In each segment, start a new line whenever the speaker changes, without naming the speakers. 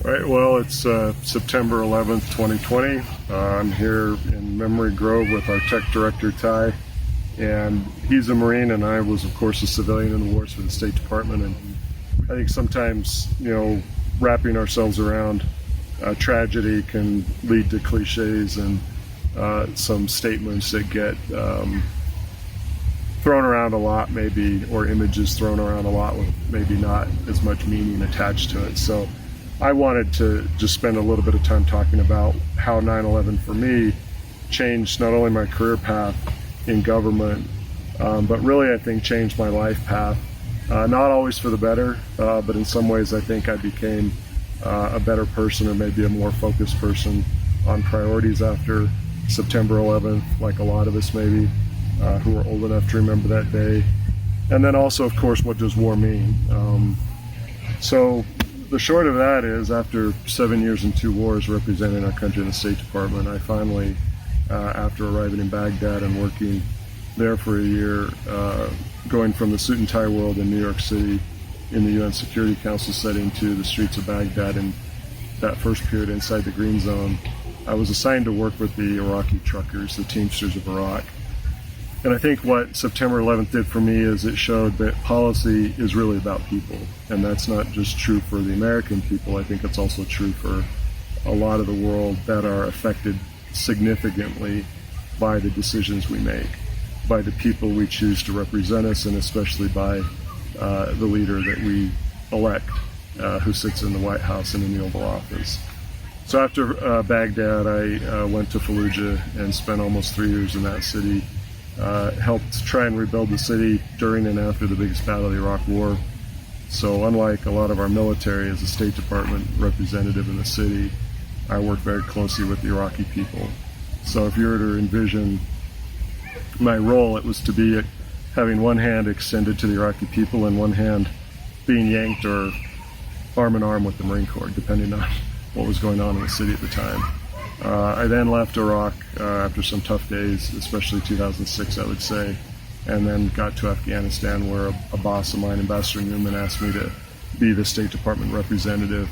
Right, well, it's September 11th, 2020. I'm here in Memory Grove with our tech director, Ty, and he's a Marine, and I was, of course, a civilian in the wars for the State Department. And I think sometimes, wrapping ourselves around tragedy can lead to cliches and some statements that get thrown around a lot, maybe, or images thrown around a lot with maybe not as much meaning attached to it. So I wanted to just spend a little bit of time talking about how 9/11 for me changed not only my career path in government, but really I think changed my life path. Not always for the better, but in some ways I think I became a better person, or maybe a more focused person on priorities after September 11th, like a lot of us maybe, who are old enough to remember that day. And then also, of course, what does war mean? So the short of that is, after 7 years and 2 wars representing our country in the State Department, I finally, after arriving in Baghdad and working there for a year, going from the suit and tie world in New York City in the UN Security Council setting to the streets of Baghdad in that first period inside the Green Zone, I was assigned to work with the Iraqi truckers, the Teamsters of Iraq. And I think what September 11th did for me is it showed that policy is really about people. And that's not just true for the American people. I think it's also true for a lot of the world that are affected significantly by the decisions we make, by the people we choose to represent us, and especially by the leader that we elect, who sits in the White House in the Oval Office. So after Baghdad, I went to Fallujah and spent almost 3 years in that city. Helped try and rebuild the city during and after the biggest battle of the Iraq War. So unlike a lot of our military, as a State Department representative in the city, I worked very closely with the Iraqi people. So if you were to envision my role, it was to be having one hand extended to the Iraqi people and one hand being yanked or arm in arm with the Marine Corps, depending on what was going on in the city at the time. I then left Iraq after some tough days, especially 2006, I would say, and then got to Afghanistan, where a boss of mine, Ambassador Newman, asked me to be the State Department representative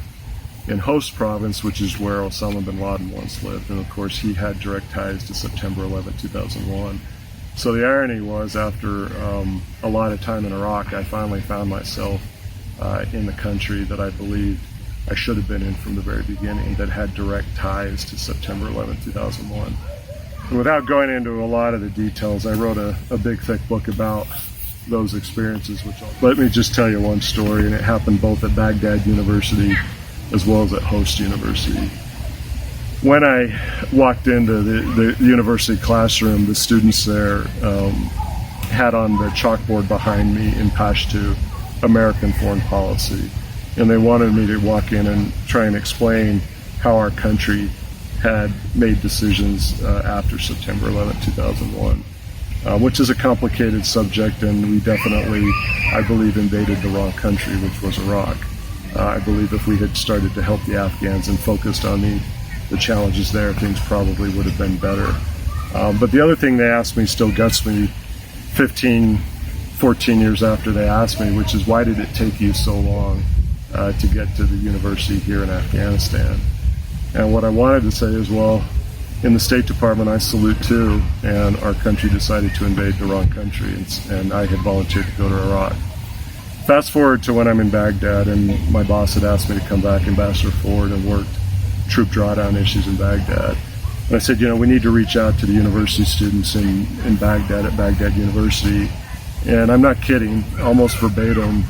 in Host Province, which is where Osama bin Laden once lived. And of course, he had direct ties to September 11, 2001. So the irony was, after a lot of time in Iraq, I finally found myself in the country that I believed I should have been in from the very beginning, that had direct ties to September 11, 2001. And without going into a lot of the details, I wrote a big, thick book about those experiences. Let me just tell you one story, and it happened both at Baghdad University as well as at Host University. When I walked into the university classroom, the students there had on the chalkboard behind me in Pashto, American foreign policy. And they wanted me to walk in and try and explain how our country had made decisions after September 11, 2001, which is a complicated subject, and we definitely, I believe, invaded the wrong country, which was Iraq. I believe if we had started to help the Afghans and focused on the challenges there, things probably would have been better. But the other thing they asked me still guts me 14 years after they asked me, which is, why did it take you so long to get to the university here in Afghanistan? And what I wanted to say is, well, in the State Department, I salute too, and our country decided to invade the wrong country, and I had volunteered to go to Iraq. Fast forward to when I'm in Baghdad, and my boss had asked me to come back, Ambassador Ford, and worked troop drawdown issues in Baghdad. And I said, we need to reach out to the university students in Baghdad, at Baghdad University. And I'm not kidding, almost verbatim,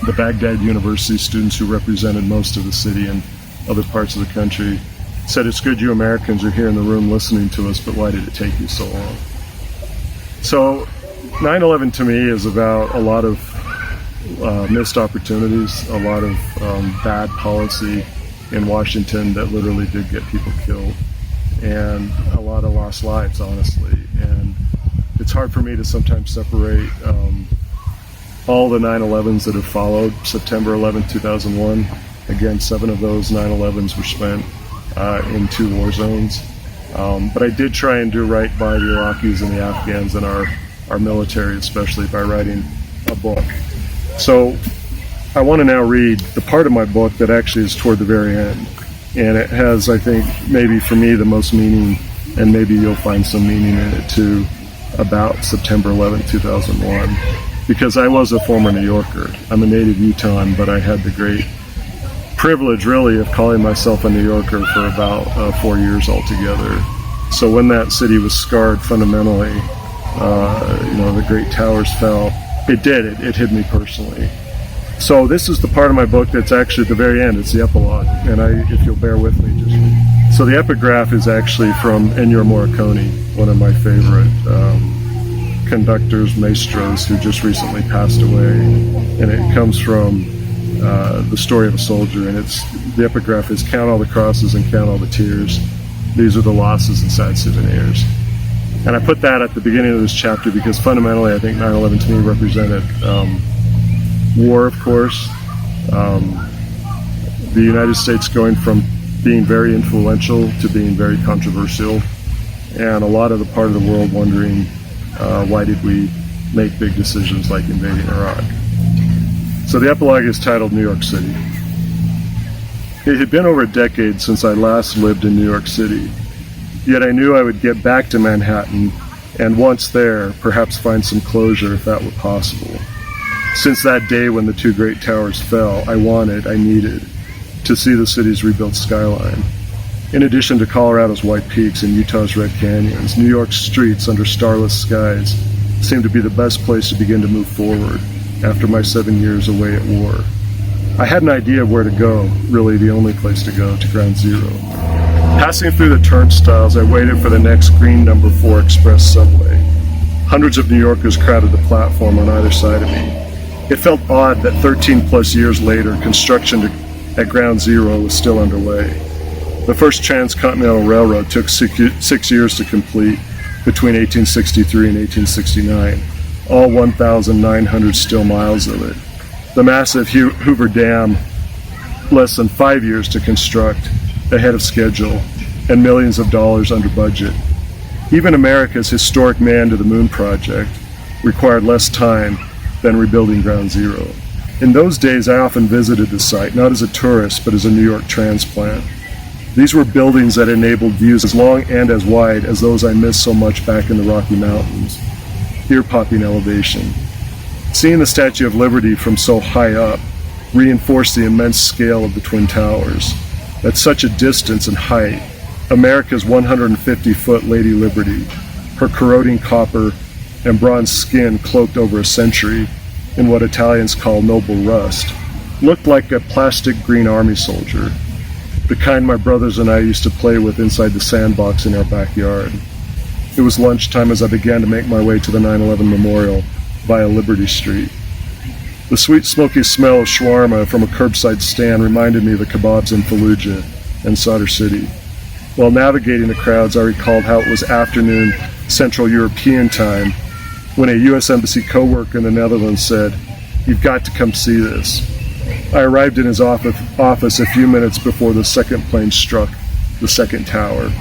the Baghdad University students who represented most of the city and other parts of the country said, it's good you Americans are here in the room listening to us, but why did it take you so long? So 9/11 to me is about a lot of missed opportunities, a lot of bad policy in Washington that literally did get people killed, and a lot of lost lives, honestly. And it's hard for me to sometimes separate all the 9/11s that have followed September 11, 2001. Again, 7 of those 9/11s were spent in 2 war zones. But I did try and do right by the Iraqis and the Afghans and our military, especially by writing a book. So I want to now read the part of my book that actually is toward the very end. And it has, I think, maybe for me the most meaning, and maybe you'll find some meaning in it too, about September 11, 2001. Because I was a former New Yorker. I'm a native Utahn, but I had the great privilege, really, of calling myself a New Yorker for about 4 years altogether. So when that city was scarred fundamentally, the great towers fell. It did. It hit me personally. So this is the part of my book that's actually at the very end. It's the epilogue, and if you'll bear with me, so the epigraph is actually from Ennio Morricone, one of my favorite conductors, maestros, who just recently passed away, and it comes from the story of a soldier, and the epigraph is "Count all the crosses and count all the tears. These are the losses and sad souvenirs." And I put that at the beginning of this chapter because fundamentally I think 9/11 to me represented war, of course, the United States going from being very influential to being very controversial, and a lot of the part of the world wondering why did we make big decisions like invading Iraq. So the epilogue is titled New York City. It had been over a decade since I last lived in New York City, yet I knew I would get back to Manhattan, and once there, perhaps find some closure if that were possible. Since that day when the two great towers fell, I needed to see the city's rebuilt skyline. In addition to Colorado's white peaks and Utah's red canyons, New York's streets under starless skies seemed to be the best place to begin to move forward after my 7 years away at war. I had an idea of where to go, really the only place to go, to Ground Zero. Passing through the turnstiles, I waited for the next green number 4 express subway. Hundreds of New Yorkers crowded the platform on either side of me. It felt odd that 13 plus years later, construction at Ground Zero was still underway. The first transcontinental railroad took 6 years to complete between 1863 and 1869, all 1,900 still miles of it. The massive Hoover Dam, less than 5 years to construct, ahead of schedule, and millions of dollars under budget. Even America's historic Man to the Moon project required less time than rebuilding Ground Zero. In those days, I often visited the site, not as a tourist, but as a New York transplant. These were buildings that enabled views as long and as wide as those I missed so much back in the Rocky Mountains. Ear-popping elevation. Seeing the Statue of Liberty from so high up reinforced the immense scale of the Twin Towers. At such a distance and height, America's 150-foot Lady Liberty, her corroding copper and bronze skin cloaked over a century in what Italians call noble rust, looked like a plastic green army soldier, the kind my brothers and I used to play with inside the sandbox in our backyard. It was lunchtime as I began to make my way to the 9/11 Memorial via Liberty Street. The sweet smoky smell of shawarma from a curbside stand reminded me of the kebabs in Fallujah and Sadr City. While navigating the crowds, I recalled how it was afternoon Central European time when a U.S. Embassy co-worker in the Netherlands said, "You've got to come see this." I arrived in his office a few minutes before the second plane struck the second tower.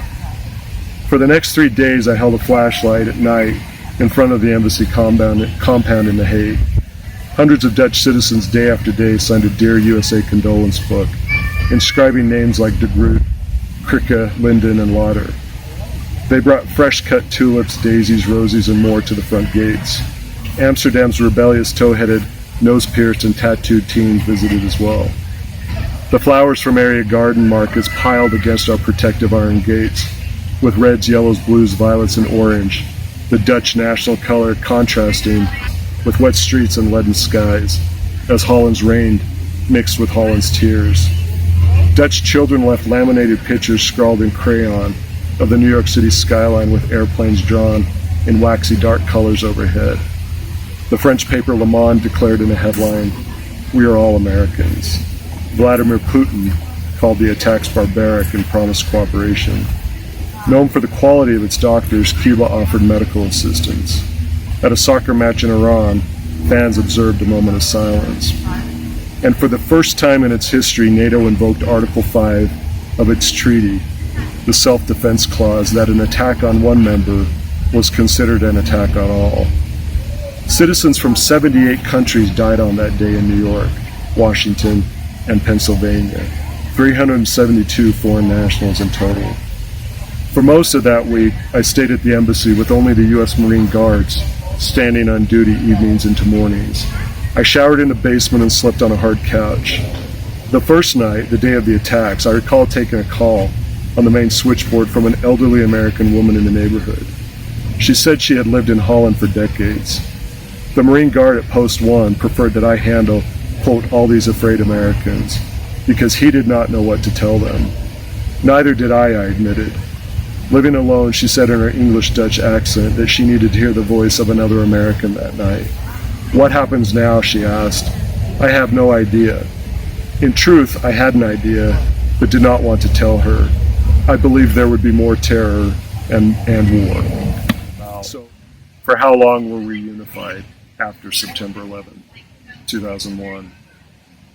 For the next 3 days, I held a flashlight at night in front of the embassy compound in The Hague. Hundreds of Dutch citizens day after day signed a Dear USA condolence book, inscribing names like De Groot, Krikke, Linden, and Lauder. They brought fresh-cut tulips, daisies, roses, and more to the front gates. Amsterdam's rebellious, tow-headed, nose-pierced, and tattooed teens visited as well. The flowers from area garden markets piled against our protective iron gates, with reds, yellows, blues, violets, and orange, the Dutch national color contrasting with wet streets and leaden skies, as Holland's rain mixed with Holland's tears. Dutch children left laminated pictures scrawled in crayon of the New York City skyline with airplanes drawn in waxy dark colors overhead. The French paper Le Monde declared in a headline, "We are all Americans." Vladimir Putin called the attacks barbaric and promised cooperation. Known for the quality of its doctors, Cuba offered medical assistance. At a soccer match in Iran, fans observed a moment of silence. And for the first time in its history, NATO invoked Article 5 of its treaty, the self-defense clause that an attack on one member was considered an attack on all. Citizens from 78 countries died on that day in New York, Washington, and Pennsylvania. 372 foreign nationals in total. For most of that week, I stayed at the embassy with only the U.S. Marine Guards standing on duty evenings into mornings. I showered in the basement and slept on a hard couch. The first night, the day of the attacks, I recall taking a call on the main switchboard from an elderly American woman in the neighborhood. She said she had lived in Holland for decades. The Marine Guard at Post 1 preferred that I handle, quote, all these afraid Americans, because he did not know what to tell them. Neither did I admitted. Living alone, she said in her English-Dutch accent that she needed to hear the voice of another American that night. What happens now, she asked. I have no idea. In truth, I had an idea, but did not want to tell her. I believed there would be more terror and war. Wow. So, for how long were we unified after September 11th, 2001?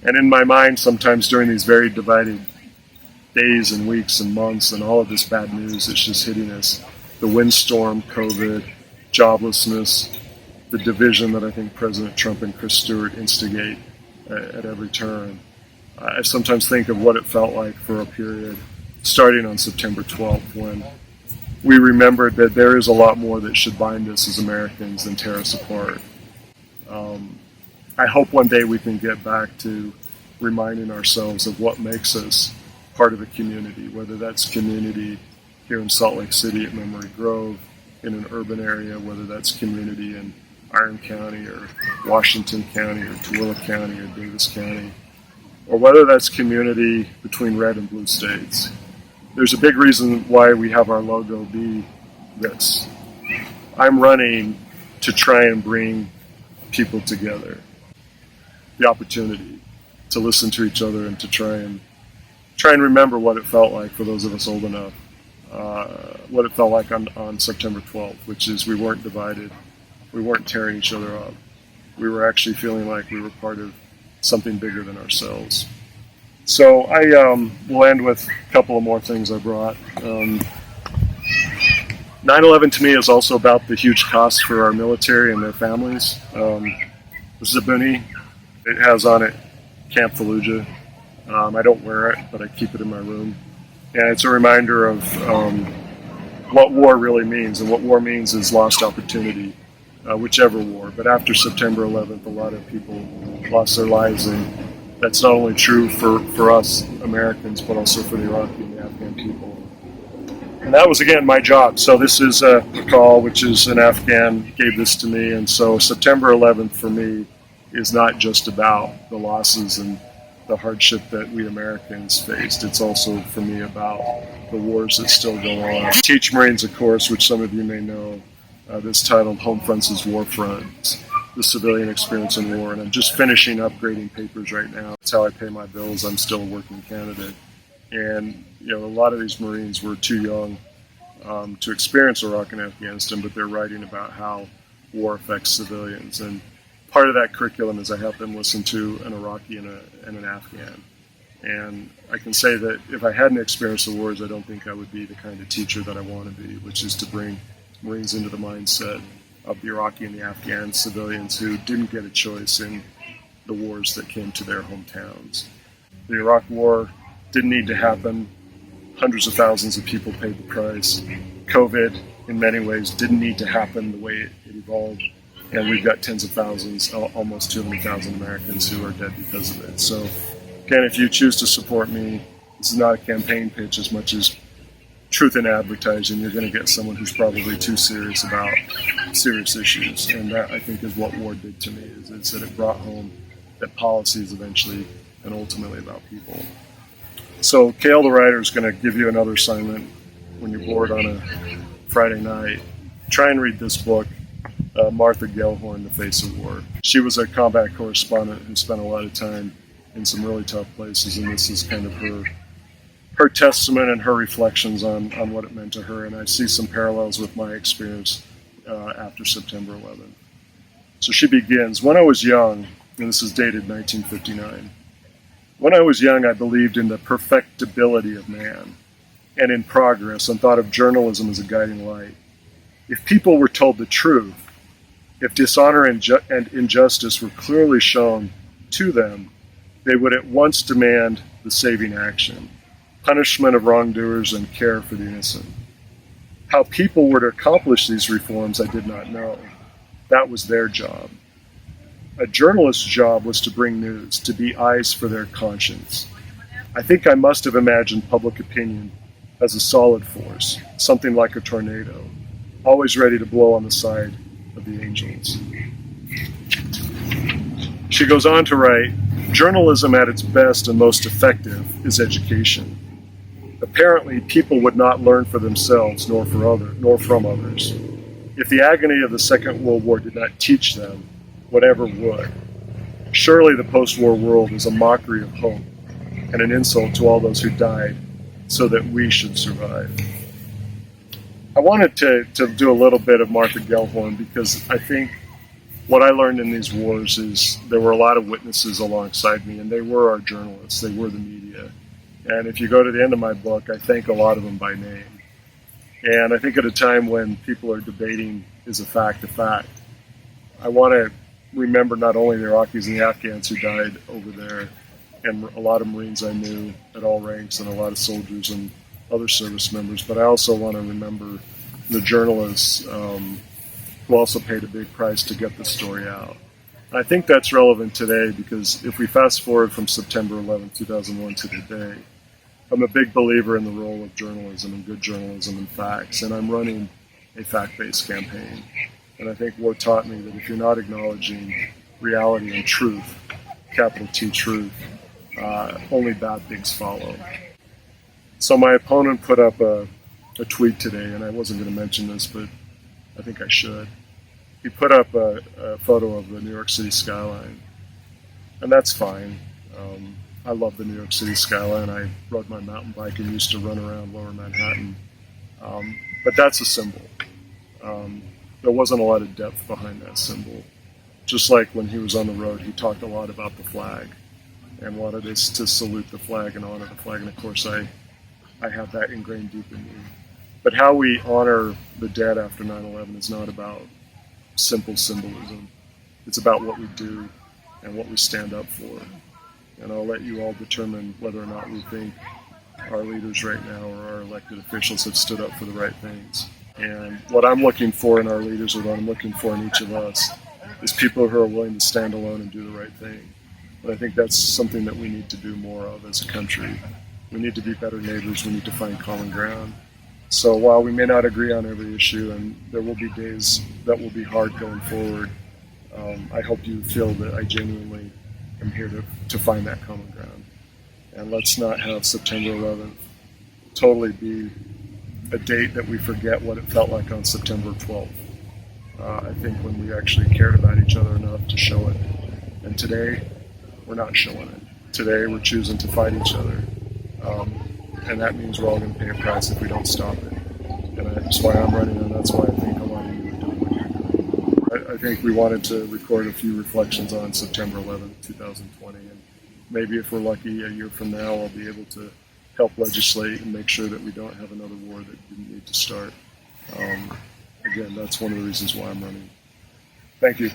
And in my mind, sometimes during these very divided days and weeks and months and all of this bad news that's just hitting us, the windstorm, COVID, joblessness, the division that I think President Trump and Chris Stewart instigate at every turn. I sometimes think of what it felt like for a period starting on September 12th, when we remembered that there is a lot more that should bind us as Americans than tear us apart. I hope one day we can get back to reminding ourselves of what makes us part of a community, whether that's community here in Salt Lake City at Memory Grove, in an urban area, whether that's community in Iron County or Washington County or Tooele County or Davis County, or whether that's community between red and blue states. There's a big reason why we have our logo be this. I'm running to try and bring people together. The opportunity to listen to each other and to try and remember what it felt like for those of us old enough, what it felt like on September 12th, which is we weren't divided, we weren't tearing each other up. We were actually feeling like we were part of something bigger than ourselves. So I will end with a couple of more things I brought. 9/11 to me is also about the huge cost for our military and their families. This is a boonie. It has on it Camp Fallujah. I don't wear it, but I keep it in my room. And it's a reminder of what war really means. And what war means is lost opportunity, whichever war. But after September 11th, a lot of people lost their lives. And that's not only true for us Americans, but also for the Iraqi and the Afghan people. And that was, again, my job. So this is Pakal, which is an Afghan, gave this to me. And so September 11th for me is not just about the losses and the hardship that we Americans faced. It's also, for me, about the wars that still go on. I teach Marines a course, which some of you may know, that's titled Home Fronts as War Fronts, the Civilian Experience in War. And I'm just finishing upgrading papers right now. That's how I pay my bills. I'm still a working candidate. And, a lot of these Marines were too young to experience Iraq and Afghanistan, but they're writing about how war affects civilians. And part of that curriculum is I help them listen to an Iraqi and an Afghan. And I can say that if I hadn't experienced the wars, I don't think I would be the kind of teacher that I want to be, which is to bring Marines into the mindset of the Iraqi and the Afghan civilians who didn't get a choice in the wars that came to their hometowns. The Iraq War didn't need to happen. Hundreds of thousands of people paid the price. COVID, in many ways, didn't need to happen the way it evolved. And we've got tens of thousands, almost 200,000 Americans who are dead because of it. So, again, if you choose to support me, this is not a campaign pitch as much as truth in advertising. You're going to get someone who's probably too serious about serious issues. And that, I think, is what war did to me, is that it brought home that policy is eventually and ultimately about people. So Cale the writer is going to give you another assignment when you're bored on a Friday night. Try and read this book, Martha Gellhorn, The Face of War. She was a combat correspondent who spent a lot of time in some really tough places, and this is kind of her testament and her reflections on what it meant to her. And I see some parallels with my experience after September 11th. So she begins, when I was young, and this is dated 1959, when I was young, I believed in the perfectibility of man and in progress, and thought of journalism as a guiding light. If people were told the truth, if dishonor and injustice were clearly shown to them, They would at once demand the saving action, punishment of wrongdoers, and care for the innocent. How people were to accomplish these reforms, I did not know. That was their job. A journalist's job was to bring news, to be eyes for their conscience. I think I must have imagined public opinion as a solid force, something like a tornado, always ready to blow on the side of the angels. She goes on to write, journalism at its best and most effective is education. Apparently, people would not learn for themselves nor from others. If the agony of the Second World War did not teach them, whatever would. Surely the post-war world is a mockery of hope and an insult to all those who died so that we should survive. I wanted to do a little bit of Martha Gellhorn because I think what I learned in these wars is there were a lot of witnesses alongside me, and they were our journalists, they were the media. And if you go to the end of my book, I thank a lot of them by name. And I think at a time when people are debating, is a fact, I want to remember not only the Iraqis and the Afghans who died over there, and a lot of Marines I knew at all ranks, and a lot of soldiers and other service members, but I also want to remember the journalists who also paid a big price to get the story out. And I think that's relevant today because if we fast forward from September 11, 2001 to today, I'm a big believer in the role of journalism and good journalism and facts, and I'm running a fact-based campaign. And I think war taught me that if you're not acknowledging reality and truth, capital T truth, only bad things follow. So my opponent put up a tweet today, and I wasn't going to mention this, but I think I should. He put up a photo of the New York City skyline, and that's fine. I love the New York City skyline. I rode my mountain bike and used to run around Lower Manhattan. But that's a symbol. There wasn't a lot of depth behind that symbol. Just like when he was on the road, he talked a lot about the flag and wanted us to salute the flag and honor the flag. And of course, I have that ingrained deep in me. But how we honor the dead after 9/11 is not about simple symbolism. It's about what we do and what we stand up for. And I'll let you all determine whether or not we think our leaders right now or our elected officials have stood up for the right things. And what I'm looking for in our leaders, or what I'm looking for in each of us, is people who are willing to stand alone and do the right thing. But I think that's something that we need to do more of as a country. We need to be better neighbors. We need to find common ground. So while we may not agree on every issue, and there will be days that will be hard going forward, I hope you feel that I genuinely am here to find that common ground. And let's not have September 11th totally be a date that we forget what it felt like on September 12th. I think when we actually cared about each other enough to show it. And today, we're not showing it. Today, we're choosing to fight each other. And that means we're all going to pay a price if we don't stop it. And that's why I'm running, and that's why I think a lot of you are doing what you're doing. I think we wanted to record a few reflections on September 11th, 2020. And maybe if we're lucky, a year from now, I'll be able to help legislate and make sure that we don't have another war that didn't need to start. Again, that's one of the reasons why I'm running. Thank you.